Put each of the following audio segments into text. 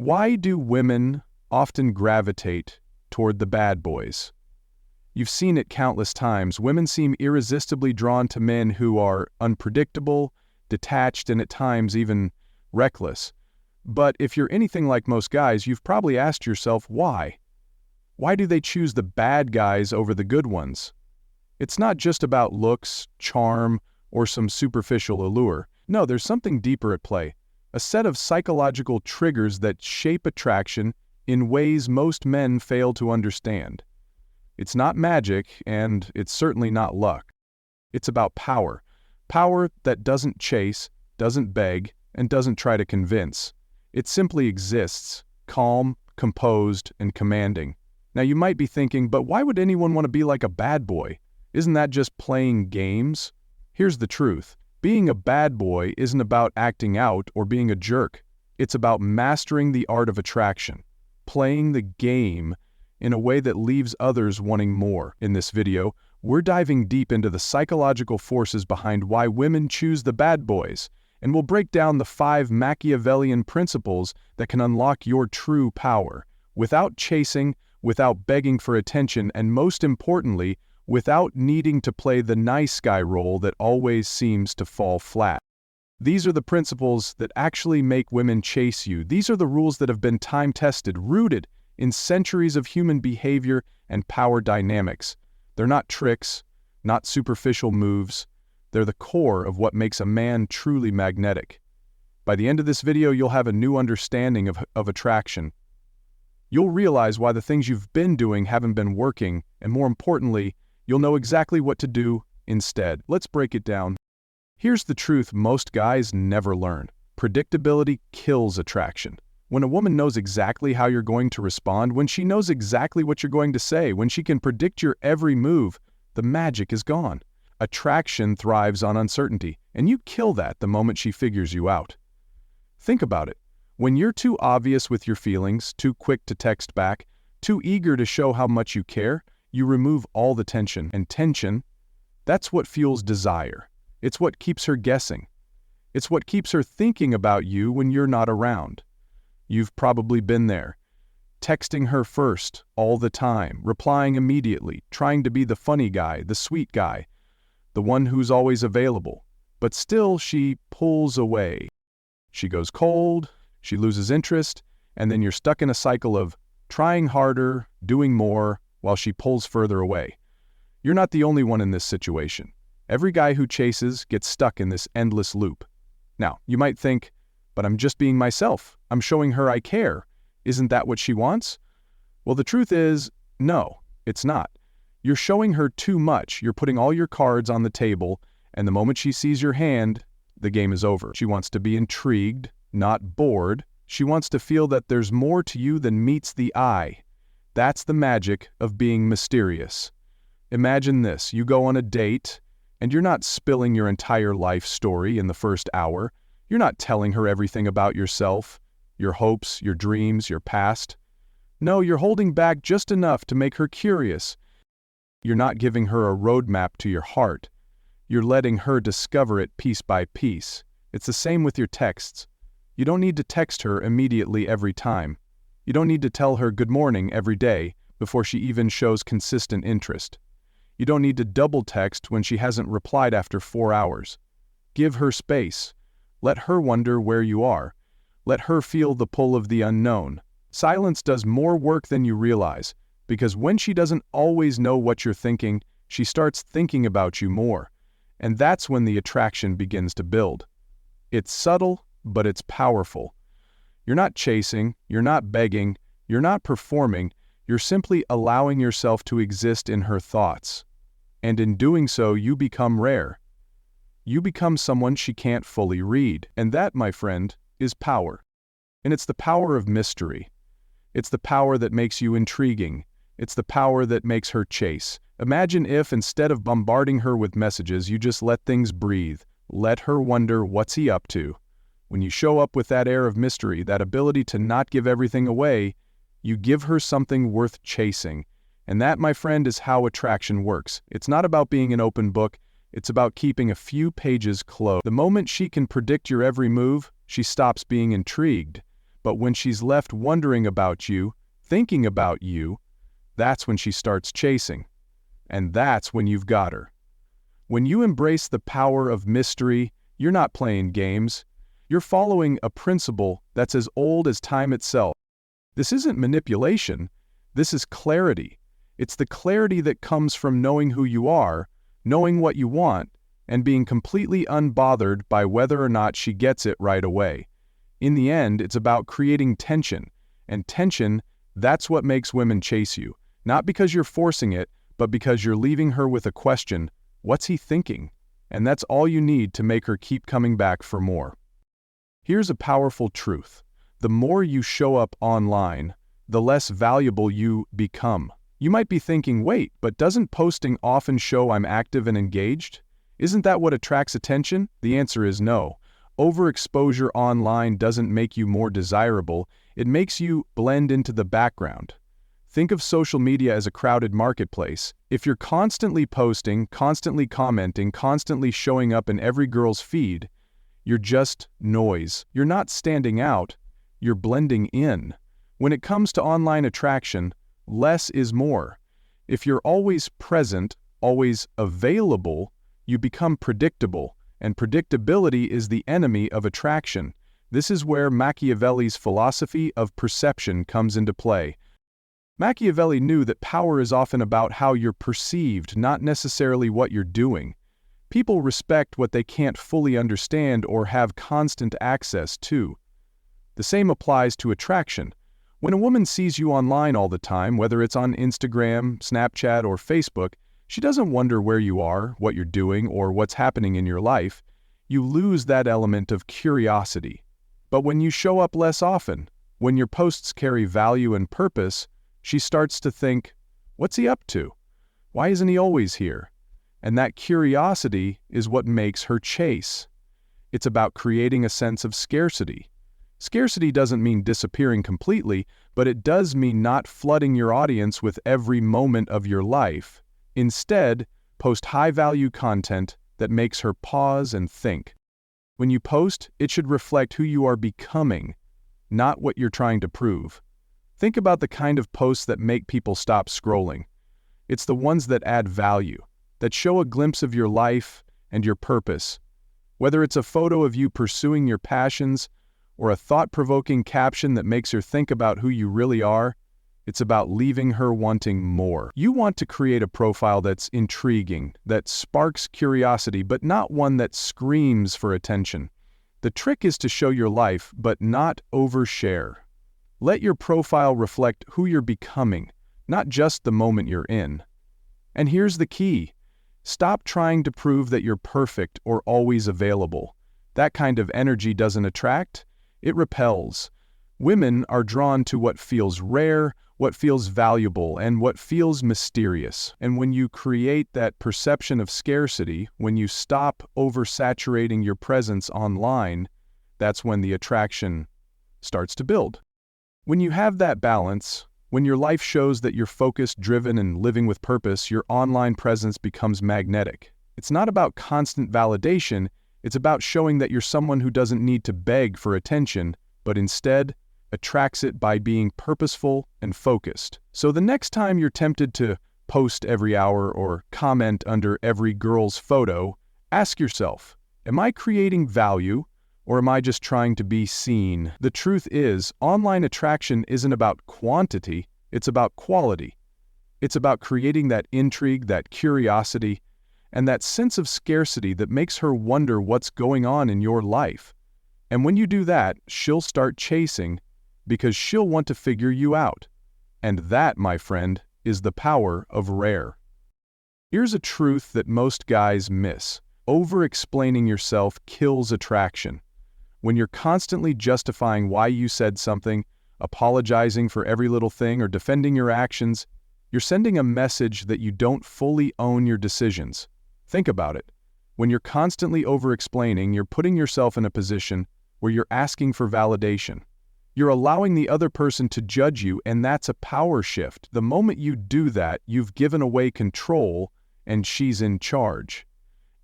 Why do women often gravitate toward the bad boys? You've seen it countless times. Women seem irresistibly drawn to men who are unpredictable, detached, and at times even reckless. But if you're anything like most guys, you've probably asked yourself why. Why do they choose the bad guys over the good ones? It's not just about looks, charm, or some superficial allure. No, there's something deeper at play. A set of psychological triggers that shape attraction in ways most men fail to understand. It's not magic, and it's certainly not luck. It's about power. Power that doesn't chase, doesn't beg, and doesn't try to convince. It simply exists, calm, composed, and commanding. Now you might be thinking, but why would anyone want to be like a bad boy? Isn't that just playing games? Here's the truth. Being a bad boy isn't about acting out or being a jerk. It's about mastering the art of attraction, playing the game in a way that leaves others wanting more. In this video, we're diving deep into the psychological forces behind why women choose the bad boys, and we'll break down the 5 Machiavellian principles that can unlock your true power, without chasing, without begging for attention, and most importantly, without needing to play the nice guy role that always seems to fall flat. These are the principles that actually make women chase you. These are the rules that have been time-tested, rooted in centuries of human behavior and power dynamics. They're not tricks, not superficial moves. They're the core of what makes a man truly magnetic. By the end of this video, you'll have a new understanding of attraction. You'll realize why the things you've been doing haven't been working, and more importantly, you'll know exactly what to do instead. Let's break it down. Here's the truth most guys never learn. Predictability kills attraction. When a woman knows exactly how you're going to respond, when she knows exactly what you're going to say, when she can predict your every move, the magic is gone. Attraction thrives on uncertainty, and you kill that the moment she figures you out. Think about it. When you're too obvious with your feelings, too quick to text back, too eager to show how much you care, you remove all the tension. And tension, that's what fuels desire. It's what keeps her guessing. It's what keeps her thinking about you when you're not around. You've probably been there. Texting her first, all the time, replying immediately, trying to be the funny guy, the sweet guy, the one who's always available. But still, she pulls away. She goes cold, she loses interest, and then you're stuck in a cycle of trying harder, doing more, while she pulls further away. You're not the only one in this situation. Every guy who chases gets stuck in this endless loop. Now, you might think, but I'm just being myself. I'm showing her I care. Isn't that what she wants? Well, the truth is, no, it's not. You're showing her too much. You're putting all your cards on the table, and the moment she sees your hand, the game is over. She wants to be intrigued, not bored. She wants to feel that there's more to you than meets the eye. That's the magic of being mysterious. Imagine this, you go on a date, and you're not spilling your entire life story in the first hour. You're not telling her everything about yourself, your hopes, your dreams, your past. No, you're holding back just enough to make her curious. You're not giving her a roadmap to your heart. You're letting her discover it piece by piece. It's the same with your texts. You don't need to text her immediately every time. You don't need to tell her good morning every day before she even shows consistent interest. You don't need to double text when she hasn't replied after 4 hours. Give her space. Let her wonder where you are. Let her feel the pull of the unknown. Silence does more work than you realize, because when she doesn't always know what you're thinking, she starts thinking about you more. And that's when the attraction begins to build. It's subtle, but it's powerful. You're not chasing, you're not begging, you're not performing, you're simply allowing yourself to exist in her thoughts. And in doing so, you become rare. You become someone she can't fully read. And that, my friend, is power. And it's the power of mystery. It's the power that makes you intriguing. It's the power that makes her chase. Imagine if, instead of bombarding her with messages, you just let things breathe. Let her wonder what's he up to. When you show up with that air of mystery, that ability to not give everything away, you give her something worth chasing. And that, my friend, is how attraction works. It's not about being an open book. It's about keeping a few pages closed. The moment she can predict your every move, she stops being intrigued. But when she's left wondering about you, thinking about you, that's when she starts chasing. And that's when you've got her. When you embrace the power of mystery, you're not playing games. You're following a principle that's as old as time itself. This isn't manipulation. This is clarity. It's the clarity that comes from knowing who you are, knowing what you want, and being completely unbothered by whether or not she gets it right away. In the end, it's about creating tension. And tension, that's what makes women chase you. Not because you're forcing it, but because you're leaving her with a question, what's he thinking? And that's all you need to make her keep coming back for more. Here's a powerful truth. The more you show up online, the less valuable you become. You might be thinking, wait, but doesn't posting often show I'm active and engaged? Isn't that what attracts attention? The answer is no. Overexposure online doesn't make you more desirable, it makes you blend into the background. Think of social media as a crowded marketplace. If you're constantly posting, constantly commenting, constantly showing up in every girl's feed, you're just noise. You're not standing out, you're blending in. When it comes to online attraction, less is more. If you're always present, always available, you become predictable, and predictability is the enemy of attraction. This is where Machiavelli's philosophy of perception comes into play. Machiavelli knew that power is often about how you're perceived, not necessarily what you're doing. People respect what they can't fully understand or have constant access to. The same applies to attraction. When a woman sees you online all the time, whether it's on Instagram, Snapchat, or Facebook, she doesn't wonder where you are, what you're doing, or what's happening in your life. You lose that element of curiosity. But when you show up less often, when your posts carry value and purpose, she starts to think, what's he up to? Why isn't he always here? And that curiosity is what makes her chase. It's about creating a sense of scarcity. Scarcity doesn't mean disappearing completely, but it does mean not flooding your audience with every moment of your life. Instead, post high-value content that makes her pause and think. When you post, it should reflect who you are becoming, not what you're trying to prove. Think about the kind of posts that make people stop scrolling. It's the ones that add value, that show a glimpse of your life and your purpose. Whether it's a photo of you pursuing your passions, or a thought-provoking caption that makes her think about who you really are, it's about leaving her wanting more. You want to create a profile that's intriguing, that sparks curiosity, but not one that screams for attention. The trick is to show your life, but not overshare. Let your profile reflect who you're becoming, not just the moment you're in. And here's the key. Stop trying to prove that you're perfect or always available. That kind of energy doesn't attract. It repels. Women are drawn to what feels rare, what feels valuable, and what feels mysterious. And when you create that perception of scarcity, when you stop oversaturating your presence online, that's when the attraction starts to build. When you have that balance, when your life shows that you're focused, driven, and living with purpose, your online presence becomes magnetic. It's not about constant validation. It's about showing that you're someone who doesn't need to beg for attention, but instead attracts it by being purposeful and focused. So the next time you're tempted to post every hour or comment under every girl's photo, ask yourself, am I creating value or am I just trying to be seen? The truth is, online attraction isn't about quantity, it's about quality. It's about creating that intrigue, that curiosity, and that sense of scarcity that makes her wonder what's going on in your life. And when you do that, she'll start chasing because she'll want to figure you out. And that, my friend, is the power of rare. Here's a truth that most guys miss. Over-explaining yourself kills attraction. When you're constantly justifying why you said something, apologizing for every little thing, or defending your actions, you're sending a message that you don't fully own your decisions. Think about it. When you're constantly over-explaining, you're putting yourself in a position where you're asking for validation. You're allowing the other person to judge you, and that's a power shift. The moment you do that, you've given away control, and she's in charge.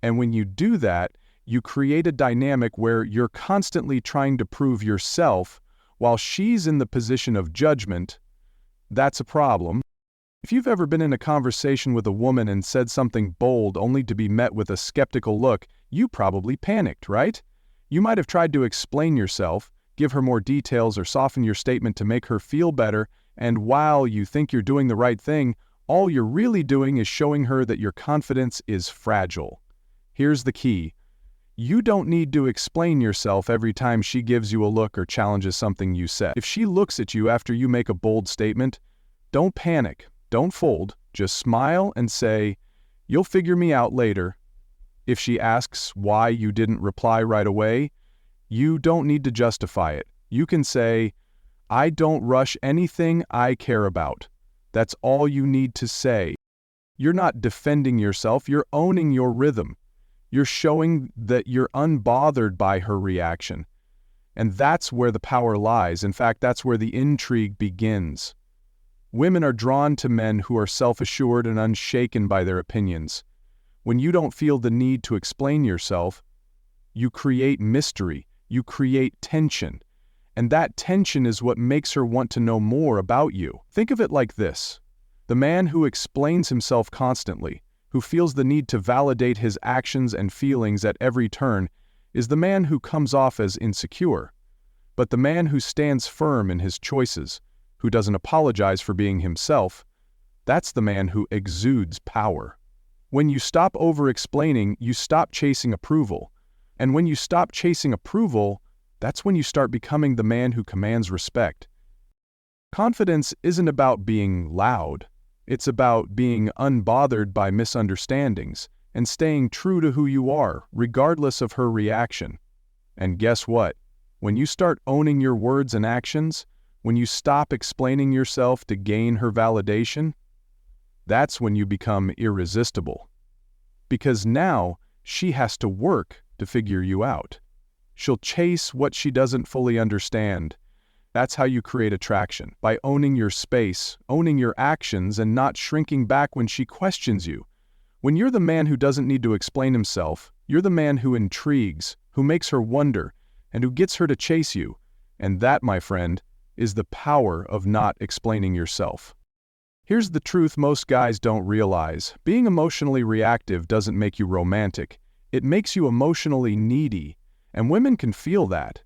And when you do that, you create a dynamic where you're constantly trying to prove yourself while she's in the position of judgment. That's a problem. If you've ever been in a conversation with a woman and said something bold only to be met with a skeptical look, you probably panicked, right? You might have tried to explain yourself, give her more details, or soften your statement to make her feel better, and while you think you're doing the right thing, all you're really doing is showing her that your confidence is fragile. Here's the key. You don't need to explain yourself every time she gives you a look or challenges something you said. If she looks at you after you make a bold statement, don't panic, don't fold, just smile and say, "You'll figure me out later." If she asks why you didn't reply right away, you don't need to justify it. You can say, "I don't rush anything I care about." That's all you need to say. You're not defending yourself, you're owning your rhythm. You're showing that you're unbothered by her reaction. And that's where the power lies. In fact, that's where the intrigue begins. Women are drawn to men who are self-assured and unshaken by their opinions. When you don't feel the need to explain yourself, you create mystery, you create tension. And that tension is what makes her want to know more about you. Think of it like this. The man who explains himself constantly, who feels the need to validate his actions and feelings at every turn, is the man who comes off as insecure. But the man who stands firm in his choices, who doesn't apologize for being himself, that's the man who exudes power. When you stop over-explaining, you stop chasing approval. And when you stop chasing approval, that's when you start becoming the man who commands respect. Confidence isn't about being loud. It's about being unbothered by misunderstandings and staying true to who you are, regardless of her reaction. And guess what? When you start owning your words and actions, when you stop explaining yourself to gain her validation, that's when you become irresistible. Because now she has to work to figure you out. She'll chase what she doesn't fully understand. That's how you create attraction, by owning your space, owning your actions, and not shrinking back when she questions you. When you're the man who doesn't need to explain himself, you're the man who intrigues, who makes her wonder, and who gets her to chase you. And that, my friend, is the power of not explaining yourself. Here's the truth most guys don't realize. Being emotionally reactive doesn't make you romantic. It makes you emotionally needy. And women can feel that.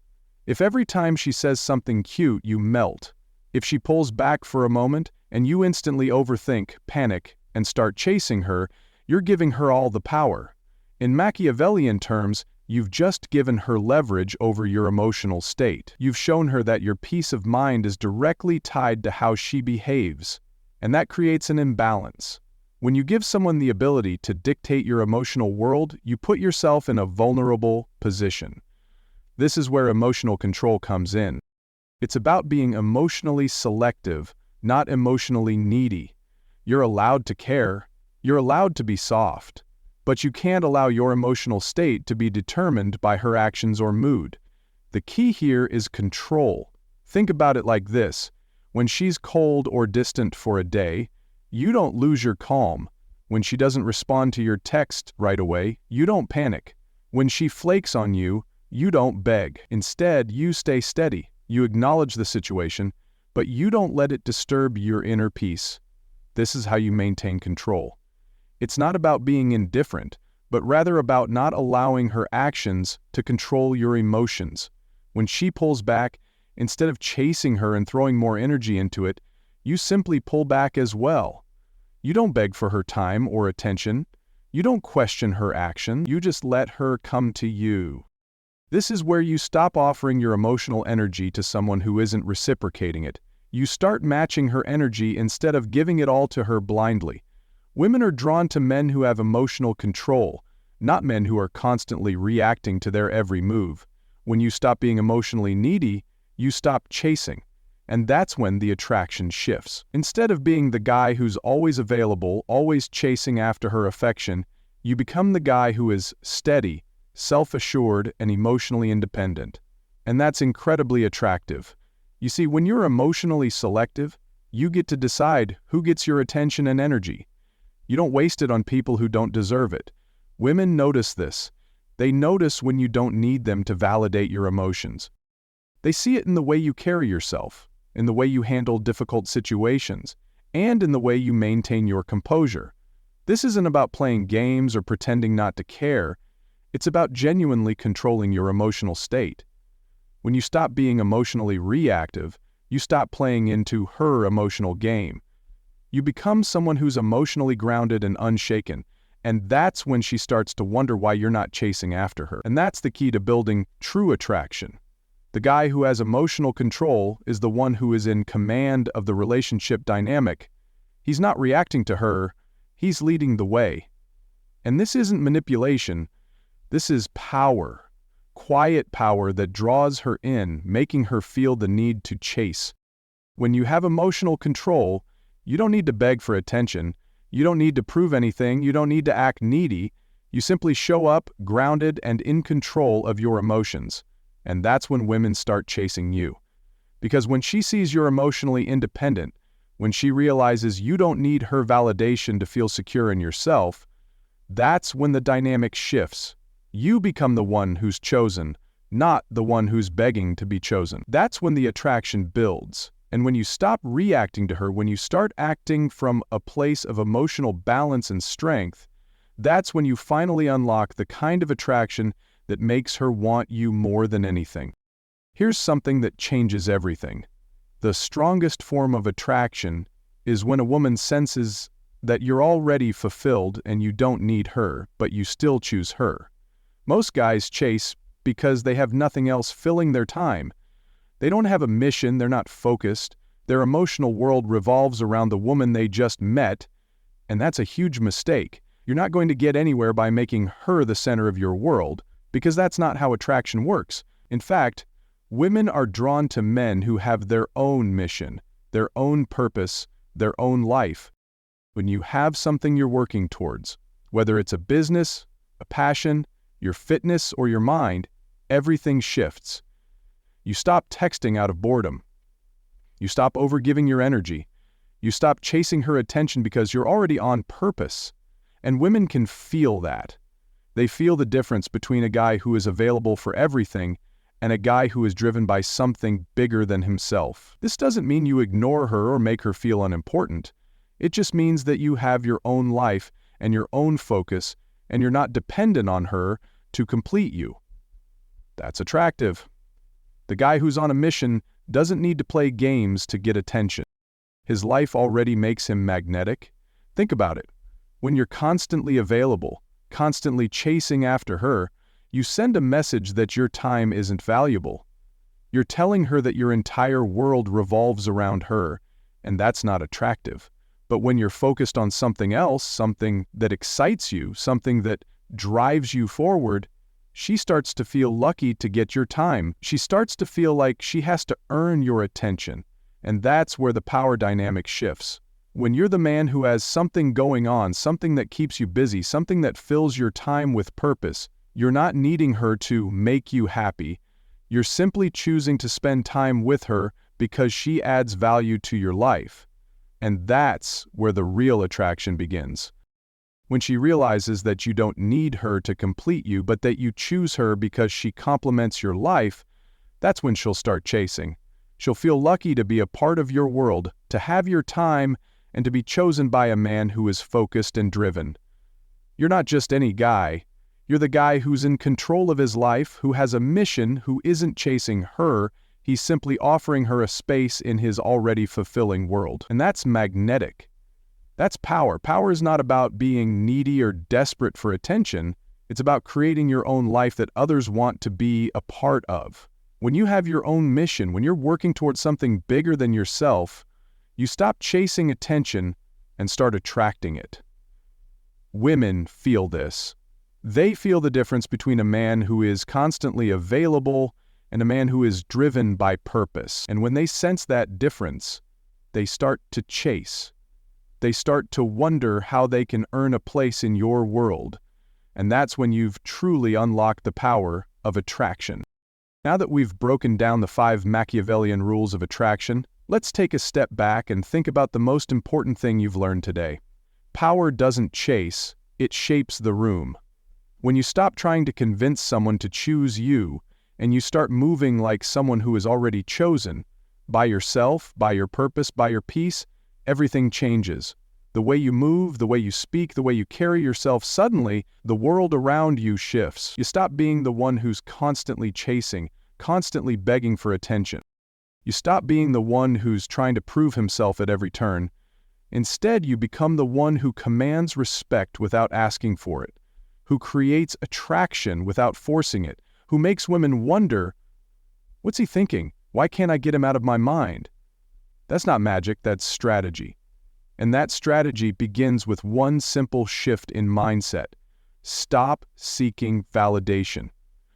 If every time she says something cute, you melt. If she pulls back for a moment and you instantly overthink, panic, and start chasing her, you're giving her all the power. In Machiavellian terms, you've just given her leverage over your emotional state. You've shown her that your peace of mind is directly tied to how she behaves. And that creates an imbalance. When you give someone the ability to dictate your emotional world, you put yourself in a vulnerable position. This is where emotional control comes in. It's about being emotionally selective, not emotionally needy. You're allowed to care, you're allowed to be soft, but you can't allow your emotional state to be determined by her actions or mood. The key here is control. Think about it like this. When she's cold or distant for a day, you don't lose your calm. When she doesn't respond to your text right away, you don't panic. When she flakes on you, you don't beg. Instead, you stay steady. You acknowledge the situation, but you don't let it disturb your inner peace. This is how you maintain control. It's not about being indifferent, but rather about not allowing her actions to control your emotions. When she pulls back, instead of chasing her and throwing more energy into it, you simply pull back as well. You don't beg for her time or attention. You don't question her action. You just let her come to you. This is where you stop offering your emotional energy to someone who isn't reciprocating it. You start matching her energy instead of giving it all to her blindly. Women are drawn to men who have emotional control, not men who are constantly reacting to their every move. When you stop being emotionally needy, you stop chasing. And that's when the attraction shifts. Instead of being the guy who's always available, always chasing after her affection, you become the guy who is steady, self-assured, and emotionally independent. And that's incredibly attractive. You see, when you're emotionally selective, you get to decide who gets your attention and energy. You don't waste it on people who don't deserve it. Women notice this. They notice when you don't need them to validate your emotions. They see it in the way you carry yourself, in the way you handle difficult situations, and in the way you maintain your composure. This isn't about playing games or pretending not to care. It's about genuinely controlling your emotional state. When you stop being emotionally reactive, you stop playing into her emotional game. You become someone who's emotionally grounded and unshaken, and that's when she starts to wonder why you're not chasing after her. And that's the key to building true attraction. The guy who has emotional control is the one who is in command of the relationship dynamic. He's not reacting to her, he's leading the way. And this isn't manipulation, this is power. Quiet power that draws her in, making her feel the need to chase. When you have emotional control, you don't need to beg for attention, you don't need to prove anything, you don't need to act needy, you simply show up grounded and in control of your emotions. And that's when women start chasing you. Because when she sees you're emotionally independent, when she realizes you don't need her validation to feel secure in yourself, that's when the dynamic shifts. You become the one who's chosen, not the one who's begging to be chosen. That's when the attraction builds. And when you stop reacting to her, when you start acting from a place of emotional balance and strength, that's when you finally unlock the kind of attraction that makes her want you more than anything. Here's something that changes everything. The strongest form of attraction is when a woman senses that you're already fulfilled and you don't need her, but you still choose her. Most guys chase because they have nothing else filling their time. They don't have a mission, they're not focused, their emotional world revolves around the woman they just met, and that's a huge mistake. You're not going to get anywhere by making her the center of your world, because that's not how attraction works. In fact, women are drawn to men who have their own mission, their own purpose, their own life. When you have something you're working towards, whether it's a business, a passion, your fitness, or your mind, everything shifts. You stop texting out of boredom. You stop overgiving your energy. You stop chasing her attention because you're already on purpose. And women can feel that. They feel the difference between a guy who is available for everything and a guy who is driven by something bigger than himself. This doesn't mean you ignore her or make her feel unimportant. It just means that you have your own life and your own focus, and you're not dependent on her to complete you. That's attractive. The guy who's on a mission doesn't need to play games to get attention. His life already makes him magnetic. Think about it. When you're constantly available, constantly chasing after her, you send a message that your time isn't valuable. You're telling her that your entire world revolves around her, and that's not attractive. But when you're focused on something else, something that excites you, something that drives you forward, she starts to feel lucky to get your time. She starts to feel like she has to earn your attention. And that's where the power dynamic shifts. When you're the man who has something going on, something that keeps you busy, something that fills your time with purpose, you're not needing her to make you happy. You're simply choosing to spend time with her because she adds value to your life. And that's where the real attraction begins. When she realizes that you don't need her to complete you, but that you choose her because she complements your life, that's when she'll start chasing. She'll feel lucky to be a part of your world, to have your time, and to be chosen by a man who is focused and driven. You're not just any guy. You're the guy who's in control of his life, who has a mission, who isn't chasing her. He's simply offering her a space in his already fulfilling world. And that's magnetic. That's power. Power is not about being needy or desperate for attention. It's about creating your own life that others want to be a part of. When you have your own mission, when you're working towards something bigger than yourself, you stop chasing attention and start attracting it. Women feel this. They feel the difference between a man who is constantly available and a man who is driven by purpose. And when they sense that difference, they start to chase. They start to wonder how they can earn a place in your world. And that's when you've truly unlocked the power of attraction. Now that we've broken down the 5 Machiavellian rules of attraction, let's take a step back and think about the most important thing you've learned today. Power doesn't chase, it shapes the room. When you stop trying to convince someone to choose you, and you start moving like someone who is already chosen, by yourself, by your purpose, by your peace, everything changes. The way you move, the way you speak, the way you carry yourself, suddenly, the world around you shifts. You stop being the one who's constantly chasing, constantly begging for attention. You stop being the one who's trying to prove himself at every turn. Instead, you become the one who commands respect without asking for it, who creates attraction without forcing it, who makes women wonder, what's he thinking? Why can't I get him out of my mind? That's not magic, that's strategy. And that strategy begins with one simple shift in mindset. Stop seeking validation.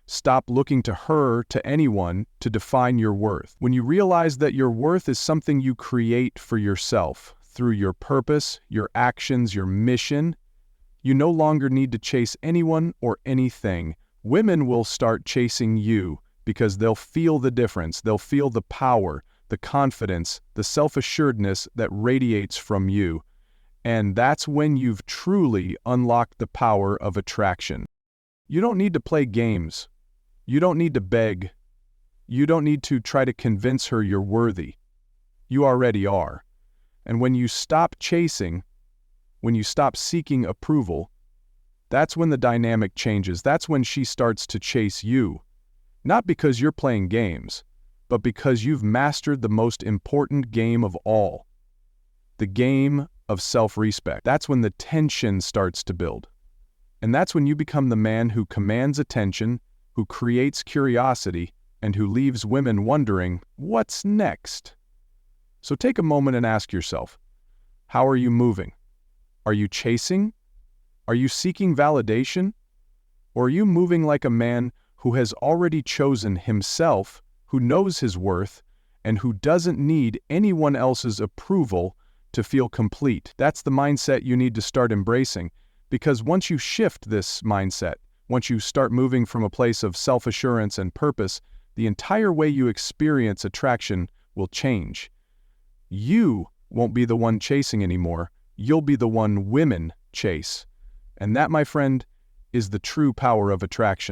Stop looking to her, to anyone, to define your worth. When you realize that your worth is something you create for yourself, through your purpose, your actions, your mission, you no longer need to chase anyone or anything. Women will start chasing you because they'll feel the difference, they'll feel the power, the confidence, the self-assuredness that radiates from you. And that's when you've truly unlocked the power of attraction. You don't need to play games. You don't need to beg. You don't need to try to convince her you're worthy. You already are. And when you stop chasing, when you stop seeking approval, that's when the dynamic changes. That's when she starts to chase you. Not because you're playing games, but because you've mastered the most important game of all. The game of self-respect. That's when the tension starts to build. And that's when you become the man who commands attention, who creates curiosity, and who leaves women wondering, what's next? So take a moment and ask yourself, how are you moving? Are you chasing? Are you seeking validation? Or are you moving like a man who has already chosen himself, who knows his worth, and who doesn't need anyone else's approval to feel complete? That's the mindset you need to start embracing, because once you shift this mindset, once you start moving from a place of self-assurance and purpose, the entire way you experience attraction will change. You won't be the one chasing anymore. You'll be the one women chase. And that, my friend, is the true power of attraction.